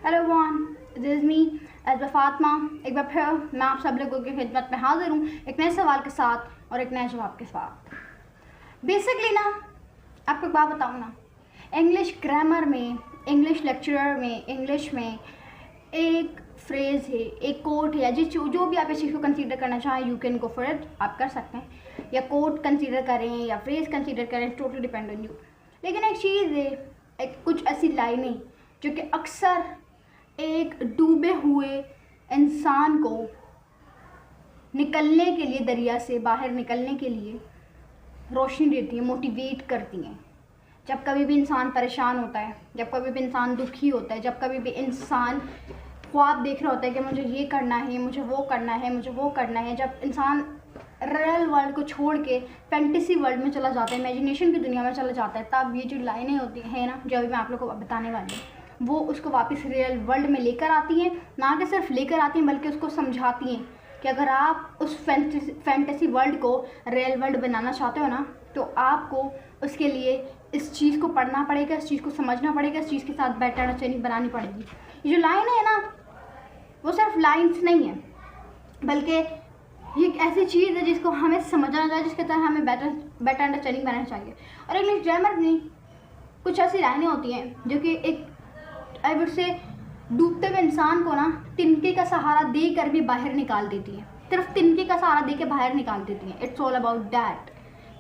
Hello one, this is me as Fatima. एक बार फिर मैं आप सब लोगों की खिदमत में हाजिर हूँ एक नए सवाल के साथ और एक नए जवाब के साथ। बेसिकली ना आपको एक बात बताऊँ ना, इंग्लिश ग्रामर में, इंग्लिश लेक्चरर में, इंग्लिश में एक फ्रेज़ है, एक कोट है, जो भी आप इस चीज़ को कंसीडर करना चाहें, you can go for it, आप कर सकते हैं। या कोट कंसीडर करें या फ्रेज़ कंसीडर करें, टोटली डिपेंड ऑन यू। लेकिन एक चीज़ है, एक कुछ ऐसी लाइनें जो कि अक्सर एक डूबे हुए इंसान को निकलने के लिए, दरिया से बाहर निकलने के लिए रोशनी देती है, मोटिवेट करती हैं। जब कभी भी इंसान परेशान होता है, जब कभी भी इंसान दुखी होता है, जब कभी भी इंसान ख्वाब देख रहा होता है कि मुझे ये करना है, मुझे वो करना है, मुझे वो करना है, जब इंसान रियल वर्ल्ड को छोड़ के फैंटेसी वर्ल्ड में चला जाता है, इमेजिनेशन की दुनिया में चला जाता है, तब ये जो लाइनें होती हैं ना, जो अभी मैं आप लोगों को बताने वाली हूँ, वो उसको वापस रियल वर्ल्ड में लेकर आती हैं। ना कि सिर्फ लेकर आती हैं बल्कि उसको समझाती हैं कि अगर आप उस फैंटेसी वर्ल्ड को रियल वर्ल्ड बनाना चाहते हो ना, तो आपको उसके लिए इस चीज़ को पढ़ना पड़ेगा, इस चीज़ को समझना पड़ेगा, इस चीज़ के साथ बेटर अंडरस्टैंडिंग बनानी पड़ेगी। ये जो लाइन है ना, वो सिर्फ लाइन्स नहीं है, बल्कि ये एक ऐसी चीज़ है जिसको हमें समझना चाहिए, जिसके तहत हमें बेटर अंडरस्टैंडिंग बनाना चाहिए। और इंग्लिश ग्रामर में कुछ ऐसी लाइनें होती हैं जो कि एक आई वुड से डूबते हुए इंसान को ना तिनके का सहारा दे कर भी बाहर निकाल देती है, सिर्फ तिनके का सहारा दे के बाहर निकाल देती हैं। It's all about that.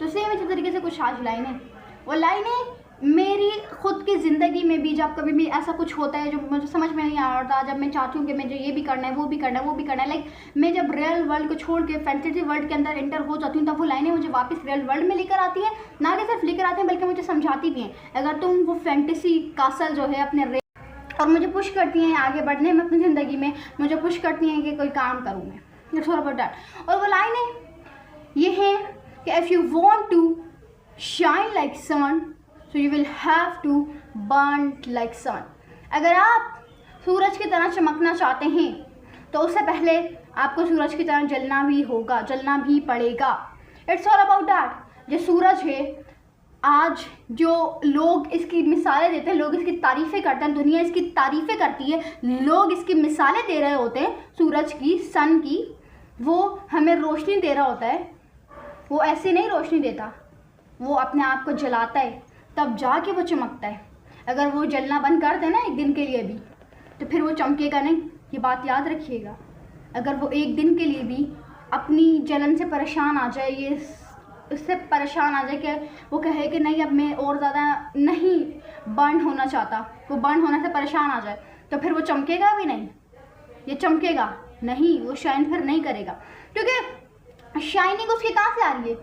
तो सेम इसी तरीके से कुछ आज लाइनें, वो लाइनें मेरी खुद की ज़िंदगी में भी जब कभी भी ऐसा कुछ होता है जो मुझे समझ में नहीं आ रहा, जब मैं चाहती हूँ कि मुझे ये भी करना है, वो भी करना है, वो भी करना है, लाइक मैं जब रियल वर्ल्ड को छोड़ के फैंटेसी वर्ल्ड के अंदर एंटर हो जाती हूँ, तब वो लाइनें मुझे वापस रियल वर्ल्ड में लेकर आती हैं। ना कि सिर्फ लेकर आती हैं बल्कि मुझे समझाती भी हैं, अगर तुम वो फैंटेसी कासल जो है अपने और मुझे पुश करती हैं आगे बढ़ने में अपनी ज़िंदगी में, मुझे पुश करती हैं कि कोई काम करूँ मैं। It's all about that. और वो लाइनें ये हैं कि if you want to shine like sun so you will have to burn like sun. अगर आप सूरज की तरह चमकना चाहते हैं तो उससे पहले आपको सूरज की तरह जलना भी होगा, जलना भी पड़ेगा। It's all about that. जो सूरज है, आज जो लोग इसकी मिसालें देते हैं, लोग इसकी तारीफ़ें करते हैं, दुनिया इसकी तारीफ़ें करती है, लोग इसकी मिसालें दे रहे होते हैं सूरज की, सन की, वो हमें रोशनी दे रहा होता है। वो ऐसे नहीं रोशनी देता, वो अपने आप को जलाता है, तब जाके वो चमकता है। अगर वो जलना बंद कर दे ना एक दिन के लिए भी, तो फिर वो चमकेगा नहीं। ये बात याद रखिएगा। अगर वो एक दिन के लिए भी अपनी जलन से परेशान आ जाए, ये उससे परेशान आ जाए कि वो कहे कि नहीं अब मैं और ज़्यादा नहीं बर्न होना चाहता, वो बर्न होने से परेशान आ जाए, तो फिर वो चमकेगा भी नहीं। ये चमकेगा नहीं, वो शाइन फिर नहीं करेगा, क्योंकि शाइनिंग उसकी कहाँ से आ रही है?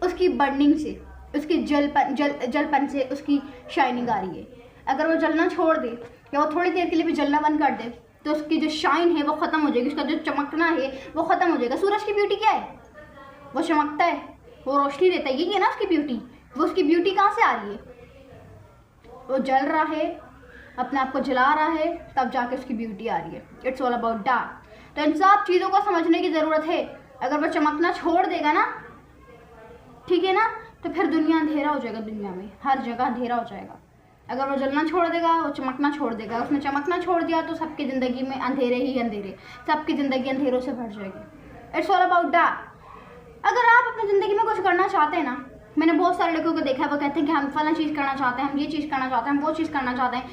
उसकी बर्निंग से, उसकी जलपन से उसकी शाइनिंग आ रही है। अगर वो जलना छोड़ दे या वो थोड़ी देर के लिए भी जलना बंद कर दे, तो उसकी जो शाइन है वो ख़त्म हो जाएगी, उसका जो चमकना है वो ख़त्म हो जाएगा। सूरज की ब्यूटी क्या है? वो चमकता है, वो रोशनी देता है, यही है ना उसकी ब्यूटी। वो उसकी ब्यूटी कहाँ से आ रही है? वो जल रहा है, अपने आप को जला रहा है, तब जाके उसकी ब्यूटी आ रही है। It's all about that. तो इन सब चीज़ों को समझने की ज़रूरत है। अगर वो चमकना छोड़ देगा ना, ठीक है ना, तो फिर दुनिया अंधेरा हो जाएगा, दुनिया में हर जगह अंधेरा हो जाएगा। अगर वो जलना छोड़ देगा, वो चमकना छोड़ देगा, उसने चमकना छोड़ दिया तो सबकी ज़िंदगी में अंधेरे ही अंधेरे, सबकी ज़िंदगी अंधेरों से भर जाएगी। It's all about that. अगर आप अपनी ज़िंदगी में कुछ करना चाहते हैं ना, मैंने बहुत सारे लोगों को देखा है, वो कहते हैं कि हम फला चीज़ करना चाहते हैं, हम ये चीज़ करना चाहते हैं, हम वो चीज़ करना चाहते हैं।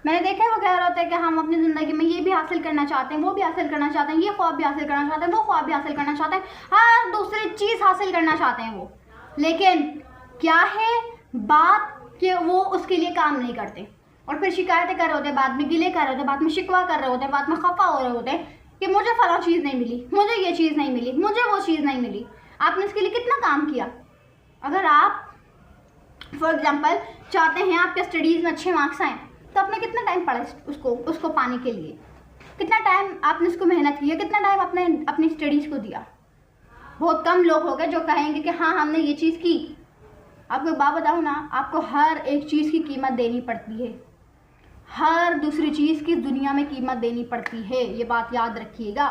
मैंने देखा है वो कह रहे होते हैं कि हम अपनी ज़िंदगी में ये भी हासिल करना चाहते हैं, वो भी हासिल करना चाहते हैं, ये ख्वाब भी हासिल करना चाहते हैं, वो ख्वाब भी हासिल करना चाहते हैं, हर दूसरी चीज़ हासिल करना चाहते हैं वो। लेकिन क्या है बात कि वो उसके लिए काम नहीं करते और फिर शिकायतें कर रहे होते हैं, बाद में गिले कर रहे होते हैं, बाद में शिकवा कर रहे होते हैं, बाद में खफा हो रहे होते हैं कि मुझे फला चीज़ नहीं मिली, मुझे ये चीज़ नहीं मिली, मुझे वो चीज़ नहीं मिली। आपने इसके लिए कितना काम किया? अगर आप फॉर एग्जांपल चाहते हैं आपके स्टडीज़ में अच्छे मार्क्स आएँ, तो आपने कितना टाइम पढ़ा उसको पाने के लिए? कितना टाइम आपने उसको मेहनत की है? कितना टाइम आपने अपनी स्टडीज़ को दिया? बहुत कम लोग हो गए जो कहेंगे कि हाँ हमने ये चीज़ की। आपको एक बात बताऊँ ना, आपको हर एक चीज़ की कीमत देनी पड़ती है, हर दूसरी चीज़ की दुनिया में कीमत देनी पड़ती है। ये बात याद रखिएगा।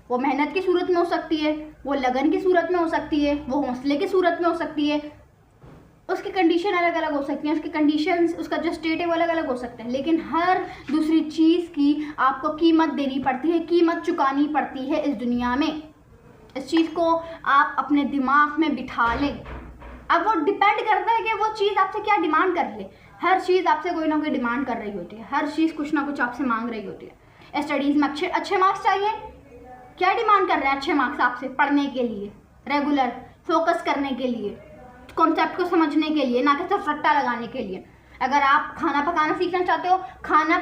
वो मेहनत की सूरत में हो सकती है, वो लगन की सूरत में हो सकती है, वो हौसले की सूरत में हो सकती है, उसकी कंडीशन अलग अलग हो सकती हैं, उसकी कंडीशंस, उसका जो स्टेट है वो अलग अलग हो सकता है, लेकिन हर दूसरी चीज़ की आपको कीमत देनी पड़ती है, कीमत चुकानी पड़ती है इस दुनिया में। इस चीज़ को आप अपने दिमाग में बिठा लें। अब वो डिपेंड करता है कि वो चीज़ आपसे क्या डिमांड कर रही है। हर चीज़ आपसे कोई ना कोई डिमांड कर रही होती है, हर चीज़ कुछ ना कुछ आपसे मांग रही होती है। स्टडीज़ में अच्छे मार्क्स चाहिए, क्या डिमांड कर रहे हैं अच्छे मार्क्स आपसे? पढ़ने के लिए, रेगुलर फोकस करने के लिए, कॉन्सेप्ट को समझने के लिए, ना कि सिर्फ रट्टा लगाने के लिए। अगर आप खाना पकाना सीखना चाहते हो, खाना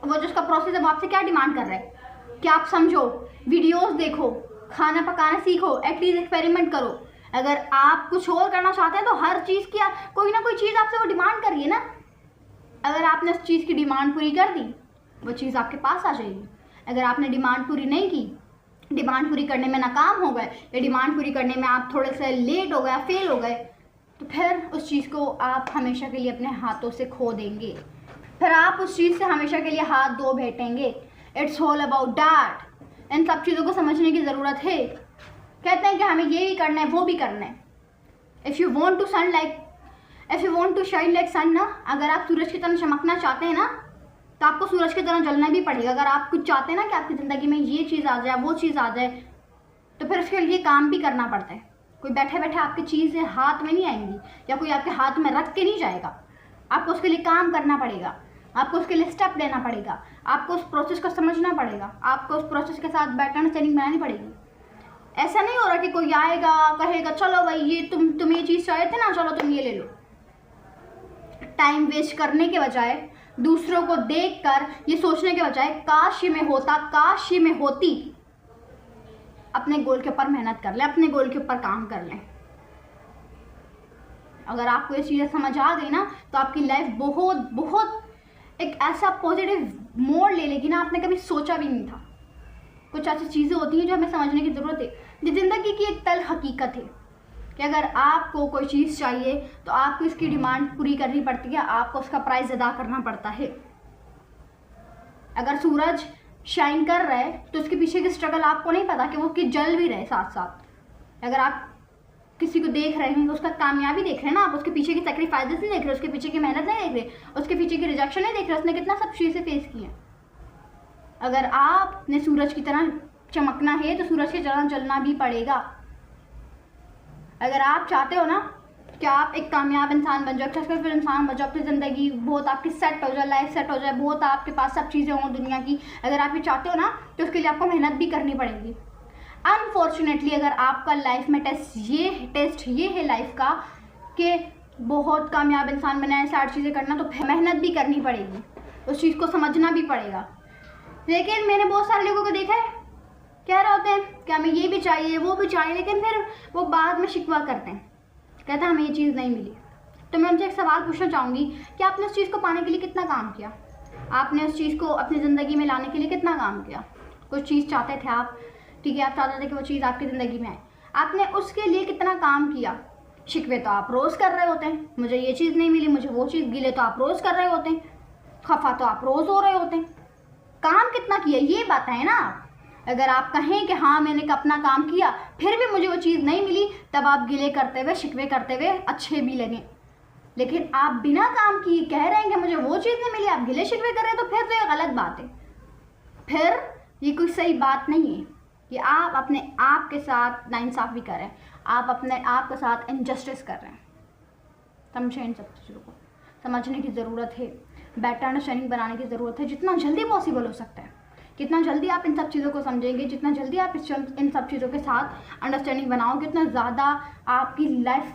वो जो उसका प्रोसेस है वो आपसे क्या डिमांड कर रहा है कि आप समझो, वीडियोस देखो, खाना पकाना सीखो, एटलीस्ट एक्सपेरिमेंट करो। अगर आप कुछ और करना चाहते हैं तो हर चीज़ की कोई ना कोई चीज़ आपसे वो डिमांड कर रही है ना। अगर आपने उस चीज़ की डिमांड पूरी कर दी, वो चीज़ आपके पास आ जाएगी। अगर आपने डिमांड पूरी नहीं की, डिमांड पूरी करने में नाकाम हो गए, या डिमांड पूरी करने में आप थोड़े से लेट हो गए, फेल हो गए, तो फिर उस चीज़ को आप हमेशा के लिए अपने हाथों से खो देंगे, फिर आप उस चीज़ से हमेशा के लिए हाथ धो बैठेंगे। It's all about that. इन सब चीज़ों को समझने की ज़रूरत है। कहते हैं कि हमें ये भी करना है, वो भी करना है। If you want to shine like sun ना, अगर आप सूरज की तरह चमकना चाहते हैं ना, तो आपको सूरज की तरह जलना भी पड़ेगा। अगर आप कुछ चाहते हैं ना कि आपकी ज़िंदगी में ये चीज़ आ जाए, वो चीज़ आ जाए, तो फिर उसके लिए काम भी करना पड़ता है। कोई बैठे बैठे आपकी चीज़ें हाथ में नहीं आएंगी, या कोई आपके हाथ में रख के नहीं जाएगा। आपको उसके लिए काम करना पड़ेगा, आपको उसके लिए स्टेप लेना पड़ेगा, आपको उस प्रोसेस को समझना पड़ेगा, आपको उस प्रोसेस के साथ अंडरस्टैंडिंग बनानी पड़ेगी। ऐसा नहीं हो रहा कि कोई आएगा कहेगा चलो भाई ये तुम ये चीज़ चाहे थे ना, चलो तुम ये ले लो। टाइम वेस्ट करने के बजाय, दूसरों को देखकर ये सोचने के बजाय काश ये में होता, काश ये में होती, अपने गोल के ऊपर मेहनत कर लें, अपने गोल के ऊपर काम कर लें। अगर आपको ये चीज़ें समझ आ गई ना, तो आपकी लाइफ बहुत बहुत एक ऐसा पॉजिटिव मोड़ ले लेगी ना, आपने कभी सोचा भी नहीं था। कुछ ऐसी चीज़ें होती हैं जो हमें समझने की ज़रूरत है। ये ज़िंदगी की एक तल हकीकत है कि अगर आपको कोई चीज़ चाहिए तो आपको इसकी डिमांड पूरी करनी पड़ती है, आपको उसका प्राइस अदा करना पड़ता है। अगर सूरज शाइन कर रहा है तो उसके पीछे की स्ट्रगल आपको नहीं पता कि वो कि जल भी रहे साथ साथ। अगर आप किसी को देख रहे हैं तो उसका कामयाबी देख रहे हैं ना, आप उसके पीछे की सेक्रीफाइसेस नहीं देख रहे, उसके पीछे की मेहनत नहीं देख रहे, उसके पीछे की रिजेक्शन नहीं देख रहे, उसने कितना सब चीज़ें फेस की हैं। अगर आपने सूरज की तरह चमकना है तो सूरज की तरह जलना भी पड़ेगा। अगर आप चाहते हो ना कि आप एक कामयाब इंसान बन जाओ, सक्सेसफुल इंसान बन जाओ, अपनी ज़िंदगी बहुत आपकी सेट हो जाए, लाइफ सेट हो जाए, बहुत आपके पास सब चीज़ें हों दुनिया की, अगर आप ये चाहते हो ना तो उसके लिए आपको मेहनत भी करनी पड़ेगी। अनफॉर्चुनेटली अगर आपका लाइफ में टेस्ट ये है लाइफ का कि बहुत कामयाब इंसान बनना है, सारी चीज़ें करना, तो मेहनत भी करनी पड़ेगी, उस चीज़ को समझना भी पड़ेगा। लेकिन मैंने बहुत सारे लोगों को देखा है, कह रहे होते हैं कि हमें ये भी चाहिए, वो भी चाहिए, लेकिन फिर वो बाद में शिकवा करते हैं, कहते हैं हमें ये चीज़ नहीं मिली। तो मैं उनसे एक सवाल पूछना चाहूँगी कि आपने उस चीज़ को पाने के लिए कितना काम किया? आपने उस चीज़ को अपनी ज़िंदगी में लाने के लिए कितना काम किया? कुछ चीज़ चाहते थे आप, ठीक है, आप चाहते थे कि वो चीज़ आपकी ज़िंदगी में आए, आपने उसके लिए कितना काम किया? शिकवे तो आप रोज़ कर रहे होते हैं, मुझे ये चीज़ नहीं मिली, मुझे वो चीज़, गिले तो आप रोज़ कर रहे होते हैं, खफा तो आप रोज़ हो रहे होते हैं। काम कितना किया ये बात है ना। अगर आप कहें कि हाँ मैंने अपना काम किया फिर भी मुझे वो चीज़ नहीं मिली, तब आप गिले करते हुए, शिकवे करते हुए अच्छे भी लगे। लेकिन आप बिना काम किए कह रहे हैं कि मुझे वो चीज़ नहीं मिली, आप गिले शिकवे कर रहे हैं, तो फिर तो ये गलत बात है, फिर ये कोई सही बात नहीं है कि आप अपने आप के साथ नाइंसाफ़ी भी कर रहे हैं, आप अपने आप के साथ इनजस्टिस कर रहे हैं। समझें, इन सब चीज़ों को समझने की ज़रूरत है, बेटर अंडरस्टैंडिंग बनाने की ज़रूरत है, जितना जल्दी पॉसिबल हो सकता है। जितना जल्दी आप इन सब चीज़ों को समझेंगे, जितना जल्दी आप इन सब चीज़ों के साथ अंडरस्टैंडिंग बनाओगे, उतना ज़्यादा आपकी लाइफ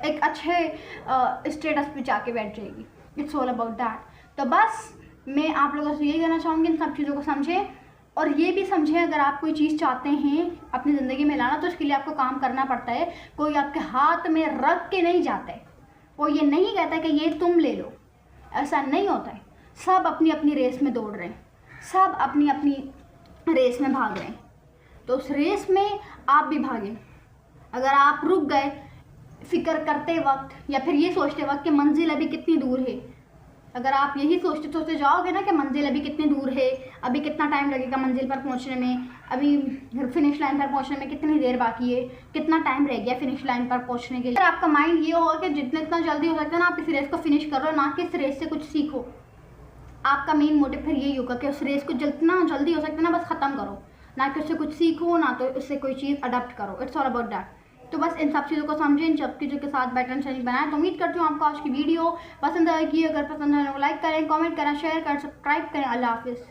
एक अच्छे स्टेटस पे जाके बैठ जाएगी। It's all about that. तो बस मैं आप लोगों से यही कहना चाहूँगी, इन सब चीज़ों को समझें और ये भी समझें अगर आप कोई चीज़ चाहते हैं अपनी ज़िंदगी में लाना तो उसके लिए आपको काम करना पड़ता है। कोई आपके हाथ में रख के नहीं जाता है, कोई ये नहीं कहता कि ये तुम ले लो, ऐसा नहीं होता है। सब अपनी अपनी रेस में दौड़ रहे हैं, सब अपनी अपनी रेस में भाग रहे हैं, तो उस रेस में आप भी भागें। अगर आप रुक गए फिक्र करते वक्त या फिर ये सोचते वक्त कि मंजिल अभी कितनी दूर है, अगर आप यही सोचते सोचते जाओगे ना कि मंजिल अभी कितनी दूर है, अभी कितना टाइम लगेगा मंजिल पर पहुंचने में, अभी फिनिश लाइन पर पहुंचने में कितनी देर बाकी है, कितना टाइम रह गया फिनिश लाइन पर पहुंचने के लिए, अगर आपका माइंड ये होगा कि जितना जल्दी हो सकता है ना आप इस रेस को फिनिश करो, ना कि इस रेस से कुछ सीखो। आपका मेन मोटिव फिर यही होगा कि उस रेस को जितना जल्दी हो सकता है ना बस ख़त्म करो, ना कि उससे कुछ सीखो, ना तो उससे कोई चीज़ अडॉप्ट करो। It's all about that. तो बस इन सब चीज़ों को समझें, इन सब चीज़ों के साथ बैटर्न शैली बनाएं। तो उम्मीद करती हूँ आपको आज की वीडियो पसंद आएगी। अगर पसंद आए तो लाइक करें, कमेंट करें, शेयर करें, सब्सक्राइब करें। अल्लाह हाफिज़।